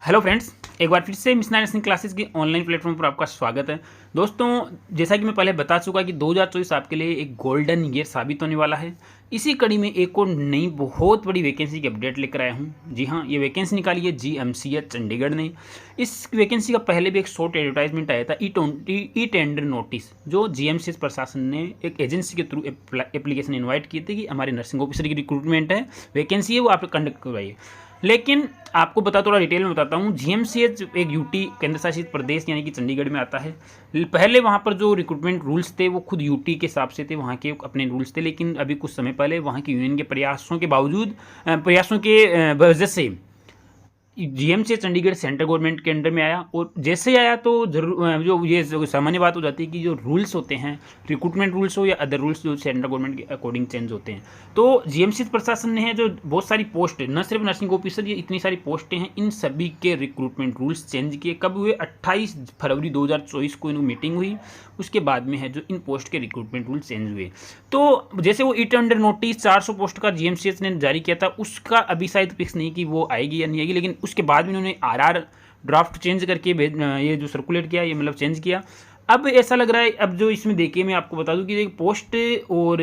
Hello friends, एक बार फिर से मिशनरी नर्सिंग क्लासेस की ऑनलाइन प्लेटफॉर्म पर आपका स्वागत है। दोस्तों, जैसा कि मैं पहले बता चुका कि 2024 आपके लिए एक गोल्डन ईयर साबित होने वाला है। इसी कड़ी में एक और नई बहुत बड़ी वैकेंसी की अपडेट लेकर आया हूँ। जी हाँ, ये वैकेंसी निकाली है जीएमसीएच चंडीगढ़ ने। इस वैकेंसी का पहले भी एक शॉर्ट एडवर्टाइजमेंट आया था ई टेंडर नोटिस, जो जीएमसीएच प्रशासन ने एक एजेंसी के थ्रू एप्लीकेशन इन्वाइट किए थे कि हमारे नर्सिंग ऑफिसर की रिक्रूटमेंट है, वैकेंसी है, वो आप कंडक्ट करवाइए। लेकिन आपको थोड़ा डिटेल में बताता हूँ। जीएमसीएच एक यूटी केंद्र शासित प्रदेश यानी कि चंडीगढ़ में आता है। पहले वहाँ पर जो रिक्रूटमेंट रूल्स थे वो खुद यूटी के हिसाब से थे, वहाँ के अपने रूल्स थे। लेकिन अभी कुछ समय पहले वहाँ की यूनियन के प्रयासों के वजह से जीएमसी चंडीगढ़ सेंट्रल गवर्नमेंट के अंडर में आया। और जैसे ही आया तो जरूर जो ये सामान्य बात हो जाती है कि जो रूल्स होते हैं, रिक्रूटमेंट रूल्स हो या अदर रूल्स, जो सेंट्रल गवर्नमेंट के अकॉर्डिंग चेंज होते हैं। तो जीएमसी प्रशासन ने है जो बहुत सारी पोस्ट, न सिर्फ नर्सिंग ऑफिसर, ये इतनी सारी पोस्टें हैं, इन सभी के रिक्रूटमेंट रूल्स चेंज किए। कब हुए? 28 फरवरी 2024 को इनकी मीटिंग हुई। उसके बाद में है जो इन पोस्ट के रिक्रूटमेंट रूल चेंज हुए। तो जैसे वो ईट अंडर नोटिस 400 पोस्ट का जीएमसीएच ने जारी किया था, उसका अभी शायद फिक्स नहीं कि वो आएगी या नहीं आएगी, लेकिन उसके बाद में उन्होंने आरआर ड्राफ्ट चेंज करके ये जो सर्कुलेट किया, ये मतलब चेंज किया। अब ऐसा लग रहा है, अब जो इसमें देखिए मैं आपको बता दूं कि एक पोस्ट, और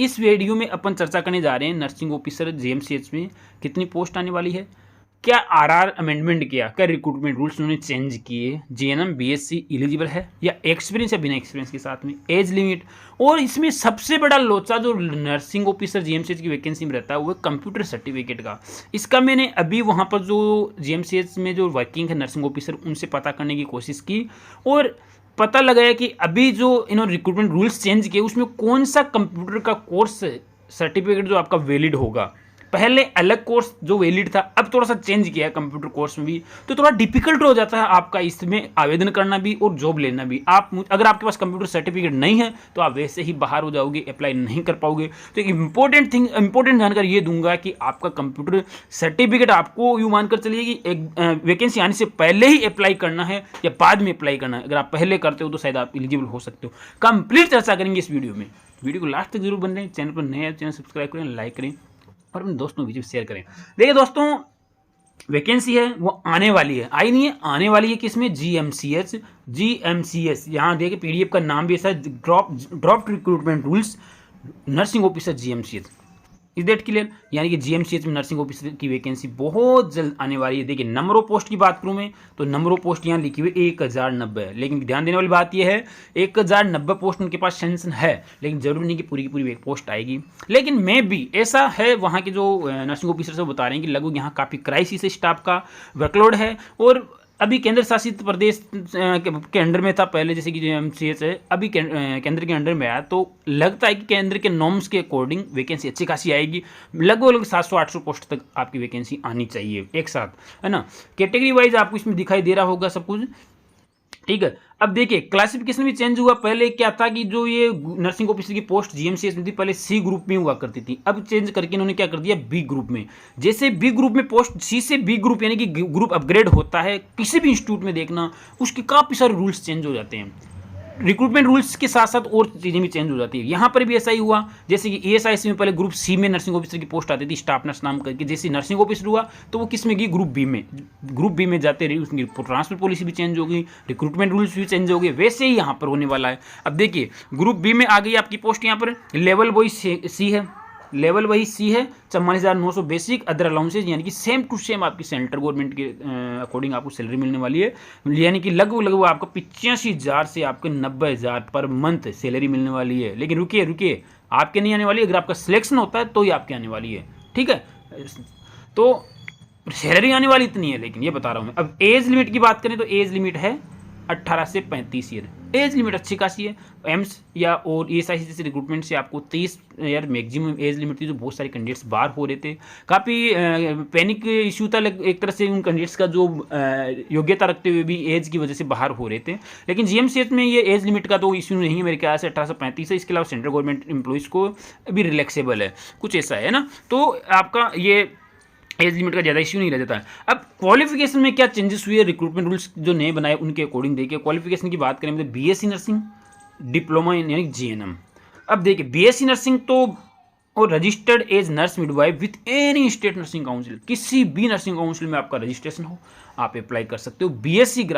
इस वीडियो में अपन चर्चा करने जा रहे हैं नर्सिंग ऑफिसर जीएमसीएच में कितनी पोस्ट आने वाली है, क्या आरआर अमेंडमेंट किया, क्या रिक्रूटमेंट रूल्स उन्होंने चेंज किए, जीएनएम बीएससी एलिजिबल है या एक्सपीरियंस या बिना एक्सपीरियंस के साथ में, एज लिमिट। और इसमें सबसे बड़ा लोचा जो नर्सिंग ऑफिसर जीएमसीएच की वैकेंसी में रहता है वो कंप्यूटर सर्टिफिकेट का। इसका मैंने अभी वहाँ पर जो जीएमसीएच में जो वर्किंग है नर्सिंग ऑफिसर, उनसे पता करने की कोशिश की और पता लगाया कि अभी जो इन्होंने रिक्रूटमेंट रूल्स चेंज किए उसमें कौन सा कंप्यूटर का कोर्स सर्टिफिकेट जो आपका वैलिड होगा। पहले अलग कोर्स जो वैलिड था, अब थोड़ा सा चेंज किया है कंप्यूटर कोर्स में भी, तो थोड़ा डिफिकल्ट हो जाता है आपका इसमें आवेदन करना भी और जॉब लेना भी। अगर आपके पास कंप्यूटर सर्टिफिकेट नहीं है तो आप वैसे ही बाहर हो जाओगे, अप्लाई नहीं कर पाओगे। तो एक इंपॉर्टेंट जानकारी ये दूंगा कि आपका कंप्यूटर सर्टिफिकेट आपको यूँ मानकर चलिए कि एक वैकेंसी आने से पहले ही अप्लाई करना है या बाद में अप्लाई करना है। अगर आप पहले करते हो तो शायद आप एलिजिबल हो सकते हो। कंप्लीट चर्चा करेंगे इस वीडियो में। वीडियो को लास्ट तक जरूर बन रहे हैं। चैनल पर नए चैनल सब्सक्राइब करें, लाइक करें और अपने दोस्तों वीडियो शेयर करें। देखिए दोस्तों, वैकेंसी है वो आने वाली है, आई नहीं है, आने वाली है। किसमें? जीएमसीएच। यहाँ देखिए पीडीएफ का नाम भी ऐसा है, drop recruitment rules nursing officer GMCH. Is date clear? यानी कि जीएमसीएच में नर्सिंग ऑफिसर की वैकेंसी बहुत जल्द आने वाली है। देखिए नंबर ऑफ पोस्ट की बात करूं मैं तो नंबर ऑफ पोस्ट यहाँ लिखी हुई 1090 है, लेकिन ध्यान देने वाली बात यह है 1090 पोस्ट उनके पास सेंशन है, लेकिन जरूरी नहीं कि पूरी की पूरी पोस्ट आएगी। लेकिन मैं भी ऐसा है, वहाँ के जो नर्सिंग ऑफिसर से बता रहे हैं कि लगभग यहाँ काफ़ी क्राइसिस स्टाफ का वर्कलोड है। और अभी केंद्र शासित प्रदेश के अंडर में था पहले, जैसे कि जीएमसीएच है, अभी केंद्र के अंडर में आया, तो लगता है कि केंद्र के नॉर्म्स के अकॉर्डिंग वैकेंसी अच्छी खासी आएगी। लगभग 700-800 पोस्ट तक आपकी वैकेंसी आनी चाहिए एक साथ, है ना। कैटेगरी वाइज आपको इसमें दिखाई दे रहा होगा सब कुछ, ठीक है। अब देखिए क्लासिफिकेशन भी चेंज हुआ। पहले क्या था कि जो ये नर्सिंग ऑफिसर की पोस्ट जीएमसीएच में थी, पहले सी ग्रुप में हुआ करती थी, अब चेंज करके इन्होंने क्या कर दिया, बी ग्रुप में। जैसे बी ग्रुप में पोस्ट, सी से बी ग्रुप यानी कि ग्रुप अपग्रेड होता है किसी भी इंस्टीट्यूट में, देखना उसके काफ़ी सारे रूल्स चेंज हो जाते हैं। रिक्रूटमेंट रूल्स के साथ साथ और चीज़ें भी चेंज हो जाती है। यहाँ पर भी ऐसा ही हुआ। जैसे कि ईएसआईसी में पहले ग्रुप सी में नर्सिंग ऑफिसर की पोस्ट आती थी, स्टाफ नर्स नाम करके। जैसे नर्सिंग ऑफिसर हुआ तो वो किस में गई, ग्रुप बी में जाते रही, उसकी ट्रांसफर पॉलिसी भी चेंज हो गई, रिक्रूटमेंट रूल्स भी चेंज हो गए। वैसे ही यहाँ पर होने वाला है। अब देखिए ग्रुप बी में आ गई आपकी पोस्ट, यहाँ पर लेवल वही सी है, लेवल वही सी है, 44,900 बेसिक, अदर अलाउंसेज, यानी कि सेम टू सेम आपकी सेंट्रल गवर्नमेंट के अकॉर्डिंग आपको सैलरी मिलने वाली है। यानी कि लगभग आपको 85,000 से आपके 90,000 पर मंथ सैलरी मिलने वाली है। लेकिन रुकिए, आपके नहीं आने वाली, अगर आपका सिलेक्शन होता है तो ही आपके आने वाली है, ठीक है। तो सैलरी आने वाली इतनी है, लेकिन ये बता रहा हूँ मैं। अब एज लिमिट की बात करें तो एज लिमिट है 18 से 35 ईयर। एज लिमिट अच्छी खासी है। एम्स या और ईएसआईसी जैसे रिक्रूटमेंट से आपको 30 ईयर मैक्सिमम एज लिमिट थी, जो बहुत सारे कैंडिडेट्स बाहर हो रहे थे। काफ़ी पैनिक इशू था एक तरह से उन कैंडिडेट्स का, जो योग्यता रखते हुए भी एज की वजह से बाहर हो रहे थे। लेकिन जीएमसीएच में ये एज लिमिट का तो इशू नहीं है मेरे ख्याल से, 18 से 35 है। इसके अलावा सेंट्रल गवर्नमेंट एम्प्लॉइज़ को भी रिलैक्सेबल है, कुछ ऐसा है ना। तो आपका ये एज लिमिट का ज़्यादा इश्यू नहीं रह जाता है। अब क्वालिफिकेशन में क्या चेंजेस हुए, रिक्रूटमेंट रूल्स जो नए बनाए उनके अकॉर्डिंग देखिए। क्वालिफिकेशन की बात करें मतलब बीएससी नर्सिंग, डिप्लोमा यानी जीएनएम। अब देखिए बीएससी नर्सिंग तो और registered as nurse midwife with any state nursing council, किसी भी नर्सिंग काउंसिल में आपका रजिस्ट्रेशन हो आप अप्लाई कर सकते हो। बीएससी अगर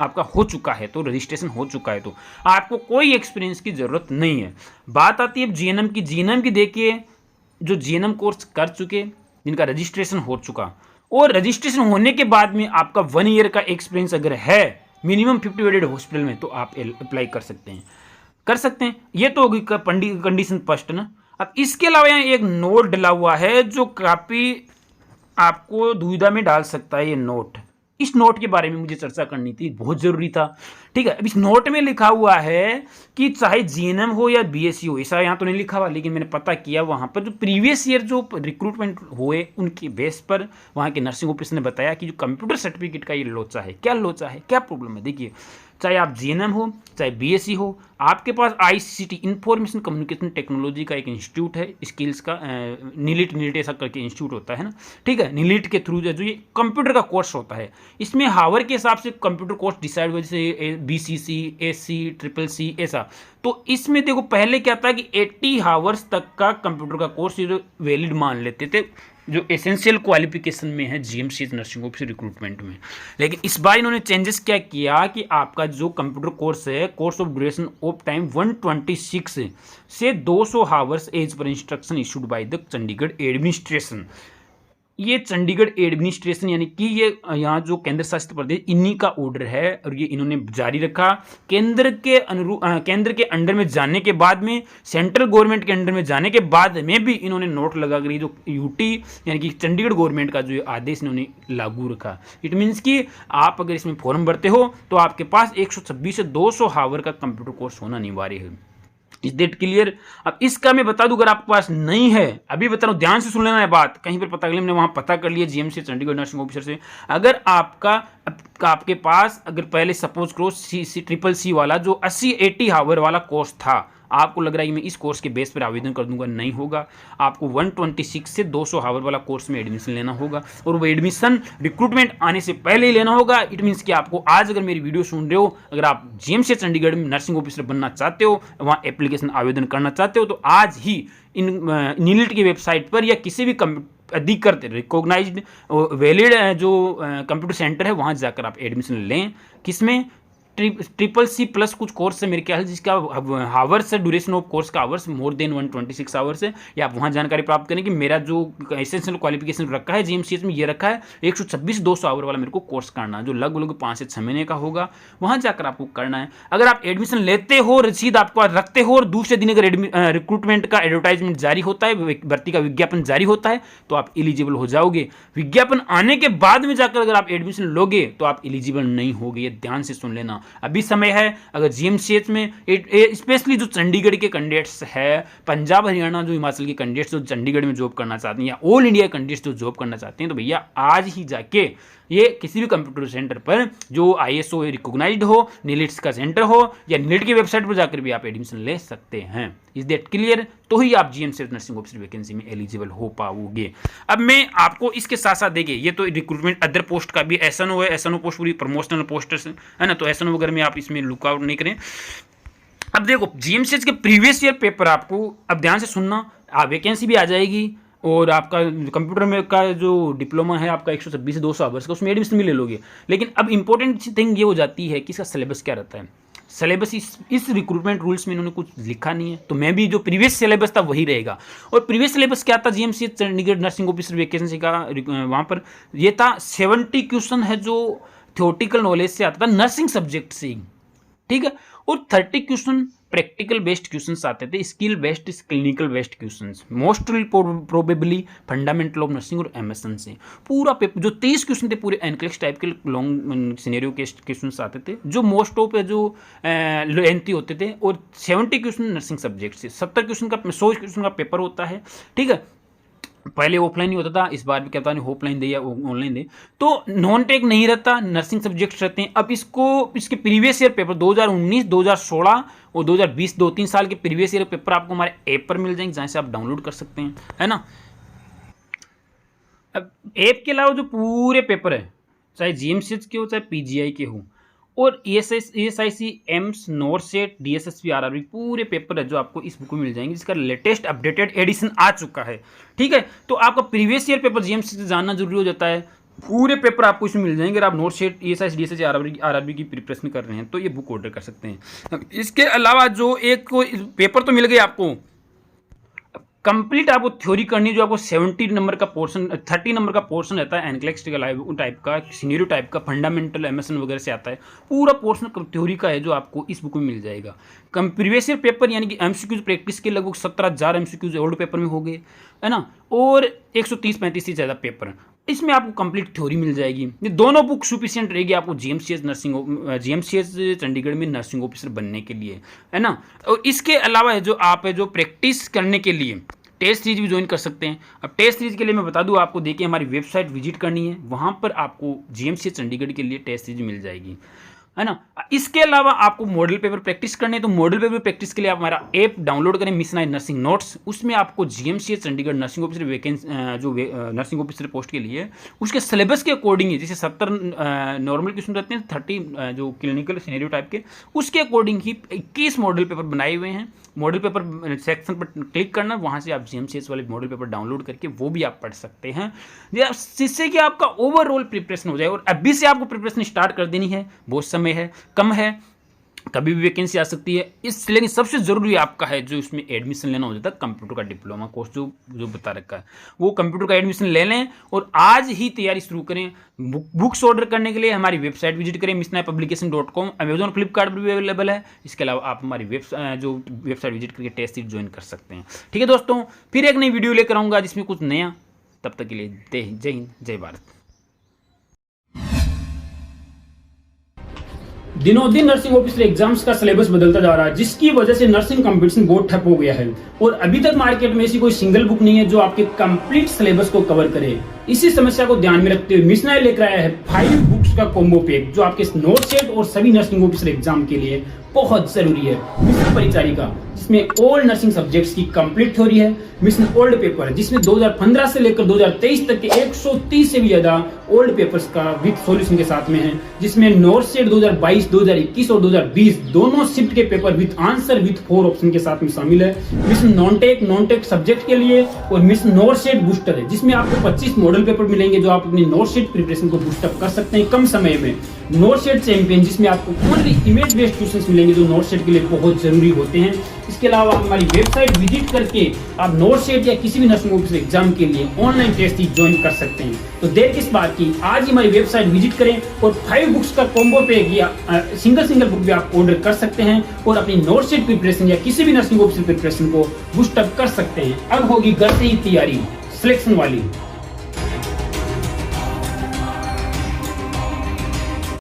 आपका हो चुका है तो, रजिस्ट्रेशन हो चुका है तो आपको कोई एक्सपीरियंस की ज़रूरत नहीं है। बात आती है जीएनएम की। जीएनएम की देखिए, जो जीएनएम कोर्स कर चुके, जिनका रजिस्ट्रेशन हो चुका, और रजिस्ट्रेशन होने के बाद में आपका 1 ईयर का एक्सपीरियंस अगर है मिनिमम 50 बेडेड हॉस्पिटल में, तो आप अप्लाई कर सकते हैं। ये तो होगी कंडीशन फर्स्ट ना। अब इसके अलावा यहाँ एक नोट डला हुआ है जो काफ़ी आपको दुविधा में डाल सकता है। ये नोट, इस नोट के बारे में मुझे चर्चा करनी थी, बहुत जरूरी था। ठीक है, अब इस नोट में लिखा हुआ है कि चाहे जीएनएम हो या बीएससी हो, ऐसा यहाँ तो नहीं लिखा हुआ, लेकिन मैंने पता किया वहाँ पर जो प्रीवियस ईयर जो रिक्रूटमेंट हुए उनके बेस पर वहाँ के नर्सिंग ऑफिसर ने बताया कि जो कंप्यूटर सर्टिफिकेट का ये लोचा है, क्या प्रॉब्लम है। देखिए, चाहे आप जीएनएम हो चाहे बीएससी हो, आपके पास आईसीटी इंफॉर्मेशन कम्युनिकेशन टेक्नोलॉजी का एक इंस्टीट्यूट है, स्किल्स का नीलिट ऐसा करके इंस्टीट्यूट होता है ना। ठीक है, नीलिट के थ्रू जो ये कंप्यूटर का कोर्स होता है, इसमें हावर के हिसाब से कंप्यूटर कोर्स डिसाइड हुआ, जैसे बीसीसी, एससी, CCC ऐसा। तो इसमें देखो पहले क्या था कि 80 हावर्स तक का कंप्यूटर का कोर्स ये वैलिड मान लेते थे, जो एसेंशियल क्वालिफिकेशन में है जीएमसीएच नर्सिंग ऑफिसर रिक्रूटमेंट में। लेकिन इस बार इन्होंने चेंजेस क्या किया कि आपका जो कंप्यूटर कोर्स है, course of duration of time 126 से 200 hours as per instruction issued by the Chandigarh administration. ये चंडीगढ़ एडमिनिस्ट्रेशन यानी कि ये यहाँ जो केंद्र शासित प्रदेश, इन्हीं का ऑर्डर है और ये इन्होंने जारी रखा। केंद्र के अंडर में जाने के बाद में, सेंट्रल गवर्नमेंट के अंडर में जाने के बाद में भी इन्होंने नोट लगा कर जो यूटी यानी कि चंडीगढ़ गवर्नमेंट का जो आदेश इन्होंने लागू रखा। इट मीन्स कि आप अगर इसमें फॉर्म भरते हो तो आपके पास 126 से 200 हावर का कंप्यूटर कोर्स होना अनिवार्य है। Is that clear. अब इसका मैं बता दूं, अगर आपके पास नहीं है, अभी बता रहा हूं, ध्यान से सुन लेना है बात, कहीं पर पता मैंने वहां पता कर लिया जीएमसी चंडीगढ़ नर्सिंग ऑफिसर से। अगर आपके पास अगर पहले सपोज करो CCC वाला जो 80-80 हावर वाला कोर्स था, आपको लग रहा है कि मैं इस कोर्स के बेस पर आवेदन कर दूंगा, नहीं होगा। आपको 126 से 200 हावर वाला कोर्स में एडमिशन लेना होगा, और वो एडमिशन रिक्रूटमेंट आने से पहले ही लेना होगा। इट मीन्स कि आपको आज अगर मेरी वीडियो सुन रहे हो, अगर आप जीएमसी चंडीगढ़ में नर्सिंग ऑफिसर बनना चाहते हो, वहाँ एप्लीकेशन आवेदन करना चाहते हो, तो आज ही इन नीलिट की वेबसाइट पर या किसी भी अधिकृत रिकॉग्नाइज्ड वैलिड जो कंप्यूटर सेंटर है वहाँ जाकर आप एडमिशन लें। किसमें? CCC+ कुछ कोर्स है मेरे ख्याल, जिसका हावर्स है, ड्यूरेशन ऑफ कोर्स का आवर्स मोर देन 126 आवर्स है। या आप वहाँ जानकारी प्राप्त करें कि मेरा जो एसेंशियल क्वालिफिकेशन रखा है जीएमसीएच में, ये रखा है 126-200 आवर वाला मेरे को कोर्स करना है, जो लगभग 5 से 6 महीने का होगा। वहाँ जाकर आपको करना है। अगर आप एडमिशन लेते हो, रसीद आपको रखते हो, और दूसरे दिन अगर रिक्रूटमेंट का एडवर्टाइजमेंट जारी होता है, भर्ती का विज्ञापन जारी होता है, तो आप एलिजिबल हो जाओगे। विज्ञापन आने के बाद में जाकर अगर आप एडमिशन लोगे तो आप एलिजिबल नहीं होगे। ये ध्यान से सुन लेना, अभी समय है। अगर जीएमसीएच में स्पेशली जो चंडीगढ़ के कैंडिडेट्स है, पंजाब हरियाणा जो हिमाचल के कैंडिडेट्स जो चंडीगढ़ में जॉब करना चाहते हैं, या ऑल इंडिया कैंडिडेट्स जो जॉब करना चाहते हैं, तो भैया आज ही जाके ये किसी भी कंप्यूटर सेंटर पर जो ISO रिकॉग्नाइज्ड हो, नीलिट्स का सेंटर हो, या नीलिट की वेबसाइट पर जाकर भी आप एडमिशन ले सकते हैं। Is that clear? तो ही आप जीएमसीएच नर्सिंग ऑफिसर वैकेंसी में एलिजिबल हो पाओगे। अब मैं आपको इसके साथ साथ देखिए, ये तो रिक्रूटमेंट अदर पोस्ट का भी SNO है, SNO पोस्ट पूरी प्रमोशनल पोस्टर्स है ना, तो SNO वगैरह में आप इसमें लुकआउट नहीं करें। अब देखो जीएमसीएच के प्रीवियस ईयर पेपर आपको, अब ध्यान से सुनना, वैकेंसी भी आ जाएगी, और आपका कंप्यूटर में का जो डिप्लोमा है आपका 126 से 200 आवर्स का, उसमें एडमिशन भी ले लोगे। लेकिन अब इंपॉर्टेंट थिंग ये हो जाती है कि इसका सिलेबस क्या रहता है। सिलेबस इस रिक्रूटमेंट रूल्स में इन्होंने कुछ लिखा नहीं है, तो मैं भी जो प्रीवियस सिलेबस था वही रहेगा। और प्रीवियस सिलेबस क्या था GMCH Chandigarh nursing officer vacancy का, वहाँ पर ये था 70 क्वेश्चन है जो थियोरटिकल नॉलेज से आता था, नर्सिंग सब्जेक्ट से, ठीक है, और 30 क्वेश्चन प्रैक्टिकल बेस्ड क्वेश्चंस आते थे, skill based, clinical based questions, mostly probably fundamental of nursing और MSN से। पूरा पेपर जो 30 क्वेश्चन थे पूरे एनक्लेक्स टाइप के लॉन्ग सिनेरियो के क्वेश्चंस आते थे, जो मोस्ट ऑफ जो लेंथी होते थे, और 70 क्वेश्चन नर्सिंग सब्जेक्ट से, 70 क्वेश्चन का 100 क्वेश्चन का पेपर होता है, ठीक है। पहले ऑफलाइन ही होता था, इस बार भी कहता नहीं ऑफलाइन दे या ऑनलाइन दे, तो नॉन टेक नहीं रहता, नर्सिंग सब्जेक्ट्स रहते हैं। अब इसके प्रीवियस ईयर पेपर 2019, 2016 और 2020 2-3 साल के प्रीवियस ईयर पेपर आपको हमारे ऐप पर मिल जाएंगे, जहाँ से आप डाउनलोड कर सकते हैं, है ना। अब ऐप के अलावा जो पूरे पेपर है, चाहे जीएमसीएच के हो चाहे PGI के हो, और ESIC, AIIMS, NORCET, DSSP, RRB पूरे पेपर है जो आपको इस बुक में मिल जाएंगे, जिसका लेटेस्ट अपडेटेड एडिशन आ चुका है। ठीक है, तो आपका प्रीवियस ईयर पेपर GMC से जानना जरूरी हो जाता है। पूरे पेपर आपको इसमें मिल जाएंगे। अगर आप नॉरसेट, ESIC, DSSP, RRB की प्रिपरेशन कर रहे हैं तो ये बुक ऑर्डर कर सकते हैं। इसके अलावा जो एक पेपर तो मिल गए आपको, कंप्लीट आपको थ्योरी करनी, जो आपको 70 नंबर का पोर्शन, 30 नंबर का पोर्शन रहता है एनक्लेक्स्टिकल टाइप का, सिनेरियो टाइप का, फंडामेंटल एमएसएन वगैरह से आता है। पूरा पोर्शन थ्योरी का है जो आपको इस बुक में मिल जाएगा। प्रीवियस ईयर पेपर यानी कि एमसीक्यूज प्रैक्टिस के लगभग 17,000 एमसीक्यूज ओल्ड पेपर में हो गए, है ना, और 130-35 से ज़्यादा पेपर इसमें आपको कंप्लीट थ्योरी मिल जाएगी। ये दोनों बुक सफिशिएंट रहेगी आपको GMCH चंडीगढ़ में नर्सिंग ऑफिसर बनने के लिए, है ना। और इसके अलावा है जो आप है जो प्रैक्टिस करने के लिए टेस्ट सीरीज भी ज्वाइन कर सकते हैं। अब टेस्ट सीरीज के लिए मैं बता दूं आपको, देखिए हमारी वेबसाइट विजिट करनी है, वहाँ पर आपको GMCH चंडीगढ़ के लिए टेस्ट सीरीज मिल जाएगी, है ना। इसके अलावा आपको मॉडल पेपर प्रैक्टिस करने हैं तो मॉडल पेपर प्रैक्टिस के लिए आप हमारा ऐप डाउनलोड करें, मिशन नर्सिंग नोट्स। उसमें आपको GMCH Chandigarh nursing officer vacancy जो नर्सिंग ऑफिसर पोस्ट के लिए उसके सिलेबस के अकॉर्डिंग ही, जैसे 70 नॉर्मल क्वेश्चन रहते हैं, 30 जो क्लिनिकल सिनेरियो टाइप के, उसके अकॉर्डिंग ही 21 मॉडल पेपर बनाए हुए हैं। मॉडल पेपर सेक्शन पर क्लिक करना, वहाँ से आप GMCH वाले मॉडल पेपर डाउनलोड करके वो भी आप पढ़ सकते हैं, जिससे कि आपका ओवरऑल प्रिपरेशन हो जाए। और अभी से आपको प्रिपरेशन स्टार्ट कर देनी है, बहुत समय है, कम है, कभी भी वैकेंसी आ सकती है। इस लेकिन सबसे ज़रूरी आपका है जो इसमें एडमिशन लेना हो जाता है, कंप्यूटर का डिप्लोमा कोर्स जो बता रखा है, वो कंप्यूटर का एडमिशन ले लें और आज ही तैयारी शुरू करें। बुक्स ऑर्डर करने के लिए हमारी वेबसाइट विजिट करें, misnayapublication.com। अमेजोन, फ्लिपकार्ट पर भी अवेलेबल है। इसके अलावा आप हमारी वेबसाइट विजिट करके टेस्ट सीरीज ज्वाइन कर सकते हैं। ठीक है दोस्तों, फिर एक नई वीडियो लेकर आऊँगा जिसमें कुछ नया। तब तक के लिए जय हिंद, जय भारत। दिनों दिन नर्सिंग ऑफिसर एग्जाम्स का सिलेबस बदलता जा रहा है, जिसकी वजह से नर्सिंग कंपटीशन बहुत ठप हो गया है और अभी तक मार्केट में ऐसी कोई सिंगल बुक नहीं है जो आपके कंप्लीट सिलेबस को कवर करे। इसी समस्या को ध्यान में रखते हुए मिशन नाया लेकर आया है 5 बुक्स का कॉम्बो पैक, जो आपके नॉरसेट और सभी नर्सिंग ऑफिसर एग्जाम के लिए बहुत जरूरी है। मिशन परिचारिका, जिसमें ऑल नर्सिंग सब्जेक्ट्स की कंप्लीट थ्योरी है। मिशन ओल्ड पेपर, जिसमें 2015 से लेकर 2023 तक के 130 से भी ज्यादा ओल्ड पेपर्स का विद सॉल्यूशन के साथ में है, जिसमें नॉरसेट 2022, 2021 और 2020 दोनों शिफ्ट के paper with answer with 4 option के साथ में शामिल है। मिशन नॉन टेक सब्जेक्ट के लिए और मिशन नॉरसेट बूस्टर है, जिसमें आपको 25 मॉडल पेपर मिलेंगे जो आप अपनी नॉरसेट प्रिपरेशन को बूस्टअप कर सकते हैं कम समय में। नॉरसेट चैंपियन, जिसमें आपको ओनली इमेज बेस्ड क्वेश्चंस मिलेंगे जो नॉरसेट के लिए बहुत जरूरी होते हैं। इसके अलावा हमारी वेबसाइट विजिट करके आप नॉरसेट या किसी भी नर्सिंग ऑफिसर एग्जाम के लिए ऑनलाइन टेस्ट ज्वाइन कर सकते हैं। तो देर किस बात की, आज ही हमारी वेबसाइट विजिट करें और 5 बुक्स का कॉम्बो पैक या सिंगल बुक भी आप ऑर्डर कर सकते हैं और अपनी नॉरसेट प्रिपरेशन या किसी भी नर्सिंग ऑफिसर प्रिपरेशन को बूस्टअप कर सकते हैं। अब होगी घर से ही तैयारी सिलेक्शन वाली।